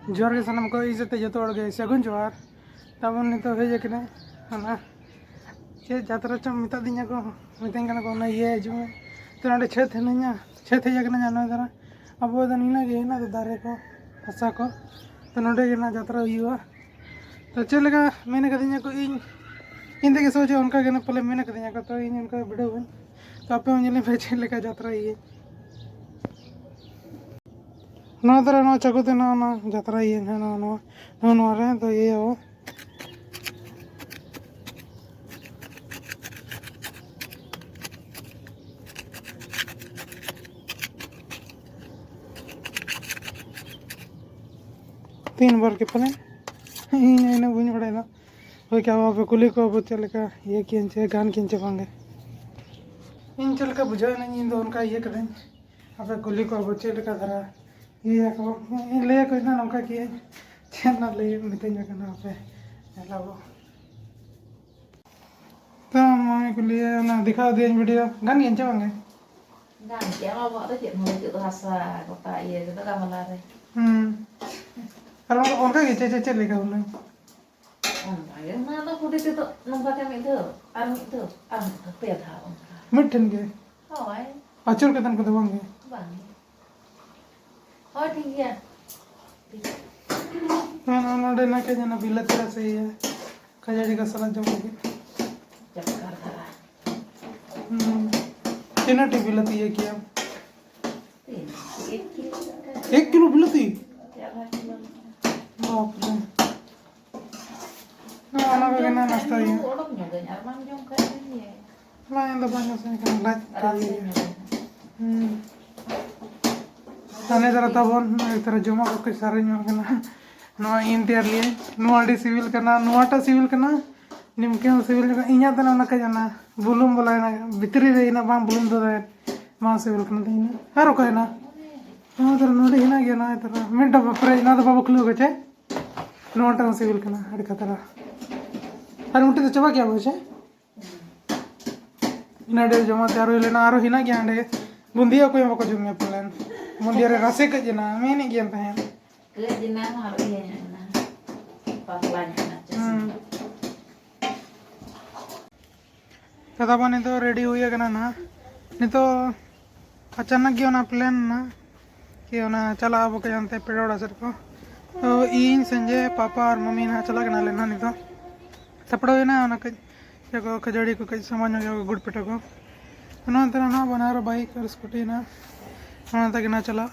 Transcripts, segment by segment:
जोर के सामने को इज्जत जो तोड़ गए सगुन जोहार तब नित हेज हना चे जात्रा चम मिता दिया को मितें को ये हजूँ तो ना छत हेना छत हेजना ना दारा अब नीना ना दारे को हसा को तो नोडे जात्रा हुआ तो चलेगा मेन कदिया को इन ते सोचे उनका पले मेन कदिया को तो इन उनका भिड़ो तो आपे उन पे चलेगा जात्रा ये ना दारा ना चकोते ना जात्रा ये ना तो ये हो 3 बार के पले इन बुझ बड़ा हो क्या आप कुली को अब चलका ये किंचे गान किंचे बांगे इन चलका बुझा नहीं इन उनका ये करें आप कुली को अब चलका धरा ये को ले को ना नौका किए चेना ले मितें करना आप लाओ तो मैं कुली ना दिखा दे वीडियो गान किंचे बांगे गान क्या बाबा तो चेक मुझे तो हंसा कोता ये तो काम ला रहे और उनका किंचे चे लेगा उन्हें ये ना तो कुड़ी से तो नंबर क्या मिलते हो पे था उनका मिठन के हाय अचूर के तन को दबाएंगे बानी और ठीक है ना नोडे ना के जना बिल्ला तेरा सही है खजाड़ी का सलाद जमोगे चक्कर धरा कितना टी बिल्लती है क्या 1 किलो बिल्लती बाप रे ना ना नाश्ता ये lah yang depannya saya kan light tane tera tabon tera joma ko sarenya kana no entirely no adi civil kana no ata civil kana nimke civil ka inya tana na ka jana bulum bola na bitri re na bang bulum do ma civil kana dina haro ka na no tera no de na gya na tera minta pre na da babu klu gache no ata civil kana adi khatara ar unte to chaba kya boche इनाडे जमा त्यारो लेना आरो हिना गया अंडे बुंदिया को यमको जुमे plan bundiya रे रसे के जना मेने गया पे के जना हारो ये ना पापलान ना कदा बने तो रेडी हुई है ना नहीं तो अचानक गया ना प्लान ना कि ना चला अब के जानते पेड़ोड़ा सर को तो इन संजय पापा और मम्मी ना चला के ना लेना नहीं तो तपड़ो ना ना को खजड़ी को कई सामान हो गुड़ पेटा को तरह ना बना रहा बाइक और स्कूटी ना तक ना चला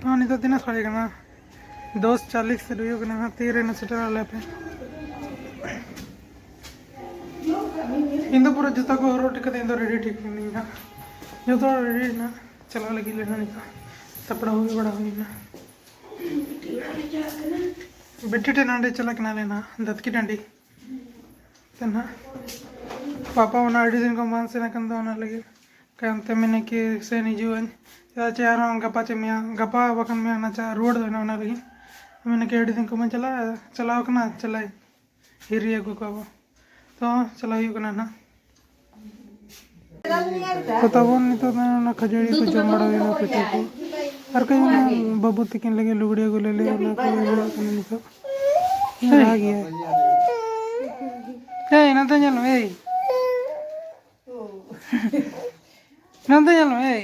हाँ नहीं तो तीन खड़े ना 2:40 से रुई ना 13 सीटर वाले पे इन पूरा जूता को रोटी का इन रेडी ठीक नहीं ना जो तो रेडी ना चला लगी लेना नहीं था तपड़ा हो बड़ा हुई ना बेटी टेनाडे चला के ना लेना दत्त की डंडी तना पापा उन आड़ी दिन को मान से ना कंधा होना लगे कहते मैंने कि से नहीं जुआन चाहे रहा गपा चे मियाँ गपा वकन में आना चाह रोड होना होना लगी मैंने कि आड़ी दिन को मैं चलाओ कना चलाए हिरिया को कब तो चलाइयो कना ना तो तब नहीं तो ना खजड़ी को जमड़ा हुआ पेटे को और कहीं ना बबू तिकन लगे लुगड़िया को ले ले नहीं तो आ गया hey nanti nyalo hey nanti nyalo hey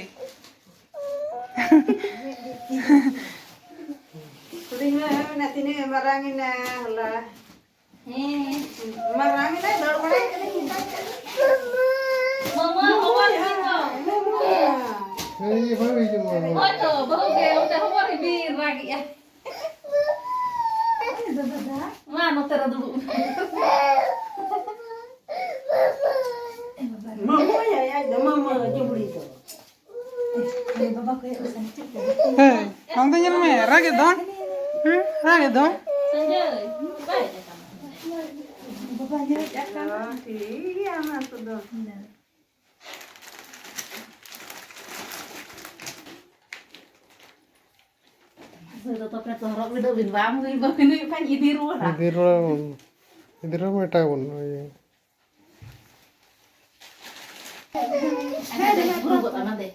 kudinya nanti ni marangin na lah marangin na dor bana mama awal kita hey baru itu mama oh tuh baru ke udah awal ini lagi ya mana tera dulu mama ya mama jebuli tu hey nanti nyalo me rage don Sanjay baik bapaknya jangan iya aman tu dong sudah top nya torok udah bin bam ini kan idiru lah idiru meta pun ada guru buat anak deh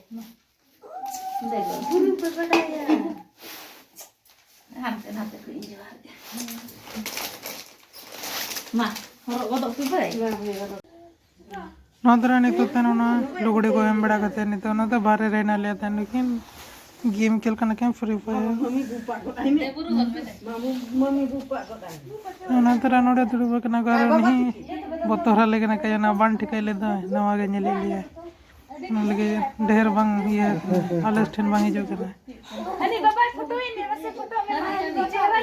guru berbeda ya Hantu nanti ke ini lah. Ma, horok godok tuh bay. नौतरा नहीं तो तेन ना लुगड़ी को M बड़ा करते नहीं तो ना तो बाहर रहना लेता है लेकिन गेम खेल करना क्या फ्री फायर नौतरा नोड़े तुड़ बकना कर नहीं बतौरा लेकिन कहीं ना बंद ठिकाई लेता है नवा के निले लिया लगे ढेर बंग ये आलस ठन बंगी जो करना अरे बाबा photo ini masih foto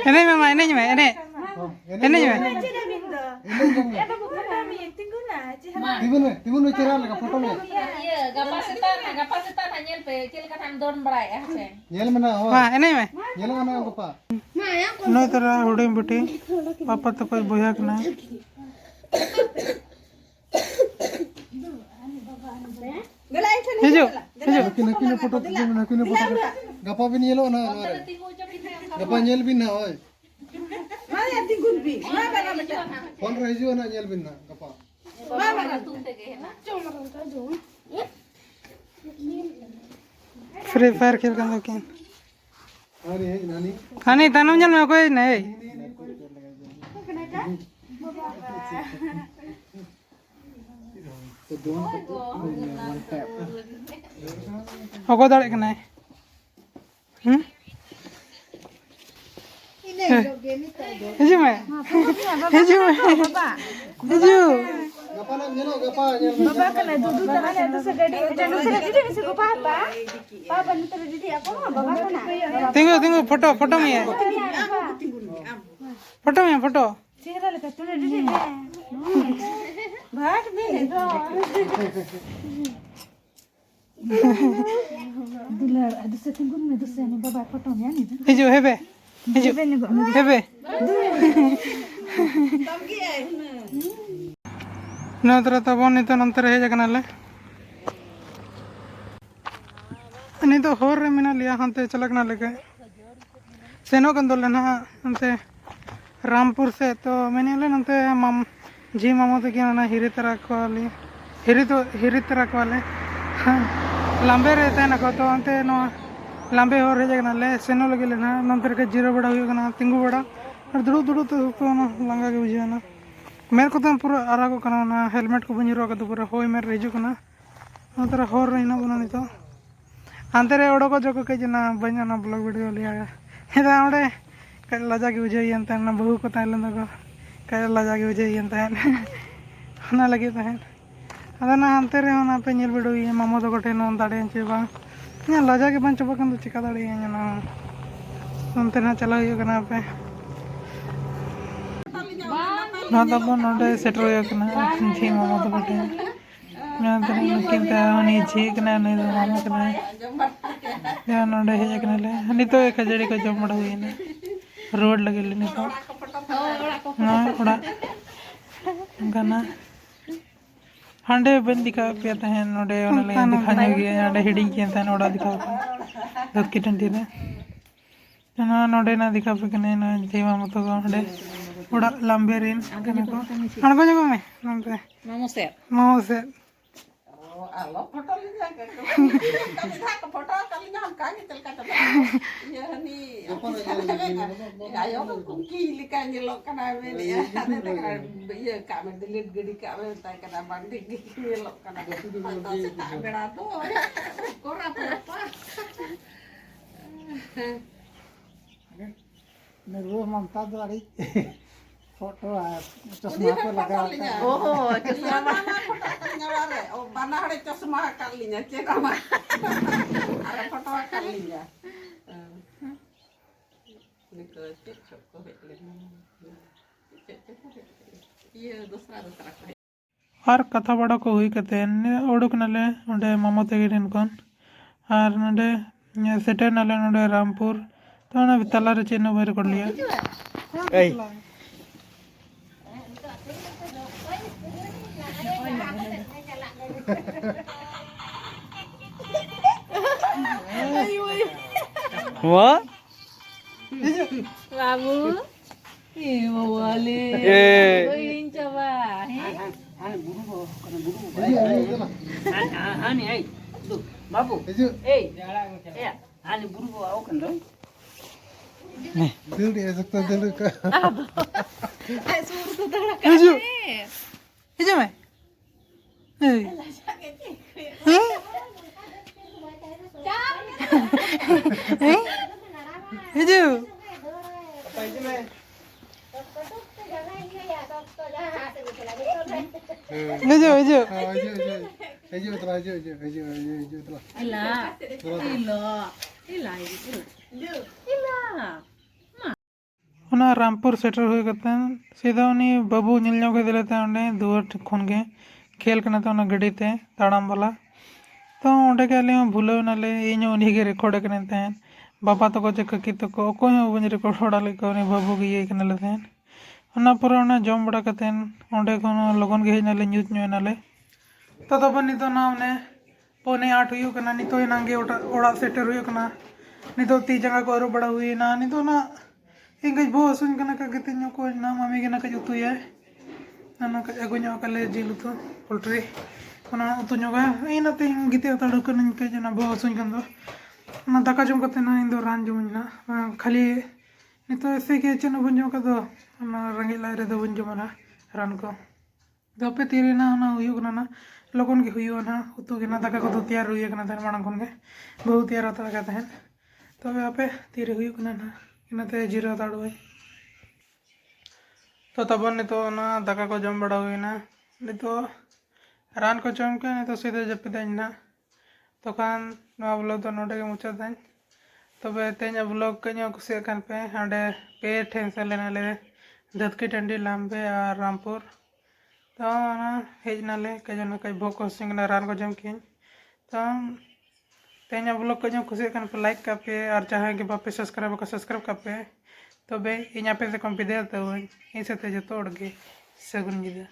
memang ini memang ini Timun cerah lagi foto nih. Iya, gapa setan hanya pe cil kan don berai ya ceng. Nyel mana? wah ini mah Nyel mana apa? नौतरा हुडी बेटी पापा तो कोई बोया करना हिजो Nakini foto Gapa bin yelo na. Gapa nyel bin na oi. Mana tinggun bi? Mana macam? Phone rahijo na nyel bin na gapa. Free fire खेल कर लेकिन Hari nani. खानी तनम जल में कोई नहीं होको दड़ के नहीं हिजो में हिजो Gapa na nyelo gapa nyel bin. बाबा कने दूध तना ने तो से गडी जनु से गडी से को पापा पापा ने तो दीदी ako बाबा कना तिंगो फोटो में है फोटो चेहरा लेका तो दीदी भाट भी है तो दुलार अद से तिंगुन में दुसे ने बाबा फोटो में आनी हिजो हेबे नौतरा तब नहीं तो नंतर है जगह नाले नहीं तो होर रे मिना लिया हंते चलक ना लेके सेनो कंदो लेना हंते रामपुर से तो मैंने ले नंते माम जी मामो तो क्या ना हिरी तरह वाले लंबे रहते हैं ना को तो हंते नो लंबे हो रहे जगह नाले सेनो लगे लेना नंतर के जीरो बड़ा हुई ना तिंगु बड़ा और दुड़ू तो ना लंगा के बुझे ना मेरे को तो पूरा आरा को करना ना हेलमेट को बंजीरो का तो पूरा होई मेरे रेजू करना नंतर होर रहना बना नहीं तो अंतर ओडो को जो को कहीं ना बंजा ना ब्लॉग वीडियो लिया इधर हमरे कल लजा के बुझे ये अंतर ना बहु को ताइलन तो कल लजा के बुझे ये अंतर ना लगे तो है अदा ना अंतर है ना पे नील वीडियो ये मामो तो कोटे ना दाड़े अंचे बा ये लजा के बंच बकन तो चिका दाड़े ये ना अंतर ना चला ये करना पे ना तब नोडे सेटल ये करना जी मामो तो कोटे मैं तो किंता नहीं ठीक ना नहीं तो मामो करना या नोडे है जगह ले नहीं तो एक खजड़ी को जम बड़ा हुई ना रोड लगे लेने को ना थोड़ा गाना हंडे बंद दिखा पियाते हैं नोडे उन्हें ले दिखाने गया हंडे हिडिंग किया था नोडा दिखा दस की टंटी ने ना नोडे ना दिखा पे कने ना जीवा मत को हंडे थोड़ा लंबे रेन कने को हन को जगह में नंते मामो से Alo foto linya ke foto kalinya ham kaki telka telka ya ni ayo ko kili kan nyelok kana me ya ya ka me delete gedi ka me ta kana bandi nyelok kana ta se ta beda to kora apa मेरे ममता द्वारी photo चश्मा पे लगा Oh, Sama foto kalinya re oh bana hare chasma kalinya cera ma are foto kalinya ni ko cek ko bekle ये दूसरा और कथा बड़ा को हुई कहते हैं ओडुक नले नोडे ममता गिरिन कोन और नोडे सेटे नले नोडे रामपुर तो ना वितला रे चिन्ह बाहर कर लिया ए What? Babu. Ih, mau wali. Ini coba. Ani ai. Babu. Hijo. Ya. Ani buru bawa kan dong. दिल dia सकता दिल का Ay, suruh tuh dah Hijau. Hijau mai. Eh. Eh? Hijau. Apa hijau mai? Hijau, hijau. aja telah aja telah Ilah. Ilah. Ilah. Ilah. ᱚᱱᱟ ᱨᱟᱢᱯᱩᱨ ᱥᱮᱴᱮᱨ ᱦᱩᱭ ᱠᱟᱛᱮᱱ ᱥᱤᱫᱷᱟ ᱩᱱᱤ ᱵᱟᱹᱵᱩ ᱧᱮᱞ ᱧᱚᱜ ᱠᱮᱫᱮ ᱛᱟᱦᱮᱸ ᱚᱸᱰᱮ ᱫᱩᱣᱟᱹᱨ ᱠᱷᱚᱱ ᱜᱮ ᱠᱷᱮᱞ ᱠᱟᱱᱟ ᱛᱚ ᱚᱱᱟ ᱜᱟᱹᱰᱤ ᱛᱮ ᱛᱟᱲᱟᱢ ᱵᱟᱞᱟ ᱛᱚ ᱚᱸᱰᱮ ᱜᱮ ᱟᱞᱮ ᱦᱚᱸ ᱵᱷᱩᱞᱟᱹᱣ ᱮᱱᱟᱞᱮ ᱤᱧ ᱦᱚᱸ ᱩᱱᱤ ᱜᱮ ᱨᱮᱠᱚᱨᱰ ᱠᱟᱱᱟᱧ ᱛᱟᱦᱮᱸᱫ ᱵᱟᱵᱟ ᱛᱟᱠᱚ ᱪᱮ ᱠᱟᱹᱠᱤ ᱛᱟᱠᱚ ᱚᱠᱚᱭ ᱦᱚᱸ ᱵᱟᱹᱧ ᱨᱮᱠᱚᱨᱰ ᱵᱟᱲᱟ ᱞᱮᱫ ᱠᱚᱣᱟ ᱩᱱᱤ ᱵᱟᱹᱵᱩ ᱜᱮ ᱤᱭᱟᱹᱭ ᱠᱟᱱᱟᱞᱮ ᱛᱟᱦᱮᱸᱫ ᱚᱱᱟ ᱯᱚᱨᱮ ᱚᱱᱟ ᱡᱚᱢ ᱵᱟᱲᱟ ᱠᱟᱛᱮᱱ ᱚᱸᱰᱮ ᱠᱷᱚᱱ ᱞᱚᱜᱚᱱ ᱜᱮ ᱦᱮᱡ ᱮᱱᱟᱞᱮ ᱧᱩᱛ ᱧᱚᱜ ᱮᱱᱟᱞᱮ ᱛᱚ ᱛᱚᱵᱮ ᱱᱤᱛᱚᱜ ᱱᱟ ᱚᱱᱮ 8:45 ᱦᱩᱭᱩᱜ ᱠᱟᱱᱟ ᱱᱤᱛᱚᱜ ᱮᱱᱟᱝ ᱜᱮ ᱚᱲᱟᱜ ᱥᱮᱴᱮᱨ ᱦᱩᱭᱩᱜ ᱠᱟᱱᱟ ᱱᱤᱛᱚᱜ ᱛᱤ ᱡᱟᱸᱜᱟ ᱠᱚ ᱟᱹᱨᱩᱵ ᱵᱟᱲᱟ ᱦᱩᱭᱱᱟ ᱱᱤᱛᱚᱜ ᱱᱟ ᱤᱧ ᱠᱟᱹᱡ ᱵᱚᱦᱚᱜ ᱦᱟᱹᱥᱩᱧ ᱠᱟᱱᱟ ᱠᱟᱹᱡ ᱜᱤᱛᱤᱡ ᱧᱚᱜ ᱠᱚ ᱱᱟ ᱢᱟᱢᱤ ᱜᱮ ᱱᱟ ᱠᱟᱹᱡ ᱩᱛᱩᱭᱟᱭ ᱚᱱᱟ ᱠᱟᱹᱡ ᱟᱹᱜᱩ ᱧᱚᱜ ᱠᱟᱞᱮ ᱡᱤᱞ ᱩᱛᱩ ᱯᱳᱞᱴᱨᱤ ᱚᱱᱟ ᱩᱛᱩ ᱧᱚᱜᱟ ᱤᱱᱟᱹᱛᱮ ᱤᱧ ᱜᱤᱛᱤᱡ ᱦᱟᱛᱟᱲ ᱠᱟᱹᱱᱟᱹᱧ ᱠᱟᱹᱡ ᱚᱱᱟ ᱵᱚᱦᱚᱜ ᱦᱟᱹᱥᱩᱧ ᱠᱟᱱ ᱫᱚ ᱚᱱᱟ ᱫᱟᱠᱟ ᱡᱚᱢ ᱠᱟᱛᱮ ᱱᱟ ᱤᱧ ᱫᱚ ᱨᱟᱱ ᱡᱚᱢᱟᱹᱧ ᱱᱟ ᱠᱷᱟᱹᱞᱤ ᱱᱤᱛᱚᱜ ᱮᱥᱮ ᱜᱮ ᱪᱮᱫ ᱦᱚᱸ ᱵᱟᱹᱧ ᱡᱚᱢ ᱠᱟᱫ ᱫᱚ ᱚᱱᱟ ᱨᱮᱸᱜᱮᱡ ᱞᱟᱡ ᱨᱮᱫᱚ ᱵᱟᱹᱧ ᱡᱚᱢᱟ ᱱᱟ ᱨᱟᱱ ᱠᱚ ᱫᱚᱯᱮ ᱛᱤᱨᱮ ᱱᱟ ᱚᱱᱟ ᱦᱩᱭᱩᱜ ᱠᱟᱱᱟ ᱱᱟ ᱞᱚᱜᱚᱱ ᱜᱮ ᱦᱩᱭᱩᱜᱼᱟ ᱱᱟ ᱩᱛᱩ ᱜᱮ ᱱᱟ ᱫᱟᱠᱟ ᱠᱚᱫᱚ ᱛᱮᱭᱟᱨ ᱦᱩᱭ ᱟᱠᱟᱱᱟ ᱛᱟᱦᱮᱸ ᱢᱟᱲᱟᱝ ᱠᱷᱚᱱ ᱜᱮ ᱵᱟᱹᱦᱩ ᱛᱮᱭᱟᱨ ᱦᱟᱛᱟᱲ ᱠᱟᱜ ᱛᱟᱦᱮᱸᱫ ᱛᱚᱵᱮ ᱟᱯᱮ ᱛᱤᱨᱮ ᱦᱩᱭᱩᱜ ᱠᱟᱱᱟ ᱱᱟ ᱤᱱᱟᱹᱛᱮ ᱡᱤᱨᱟᱹᱣ ᱦᱟᱛᱟᱲᱚᱜᱼᱟᱹᱧ तो तब नितो ना दाका को जम बड़ा हुई ना नितो रान को जम के नितो सीधे जपिदाኝ ना तो खान नवा ब्लॉग तो नोडे के मुचाद दाኝ तब तेज ब्लॉग कहीं कुछ कान पे हांडे पे ठेन से लेना ले दत्की टंडी लांबे और रामपुर तो ना हेज नाले कजन कई भोक सिंग ना रान को जम किन तो तेज ब्लॉग कहीं कुछ कान पे लाइक का पे और चाहे कि बापे सब्सक्राइब का पे तबे इन आपे से कंपिदे तो इन से जो तोड़ के सगुन गिदा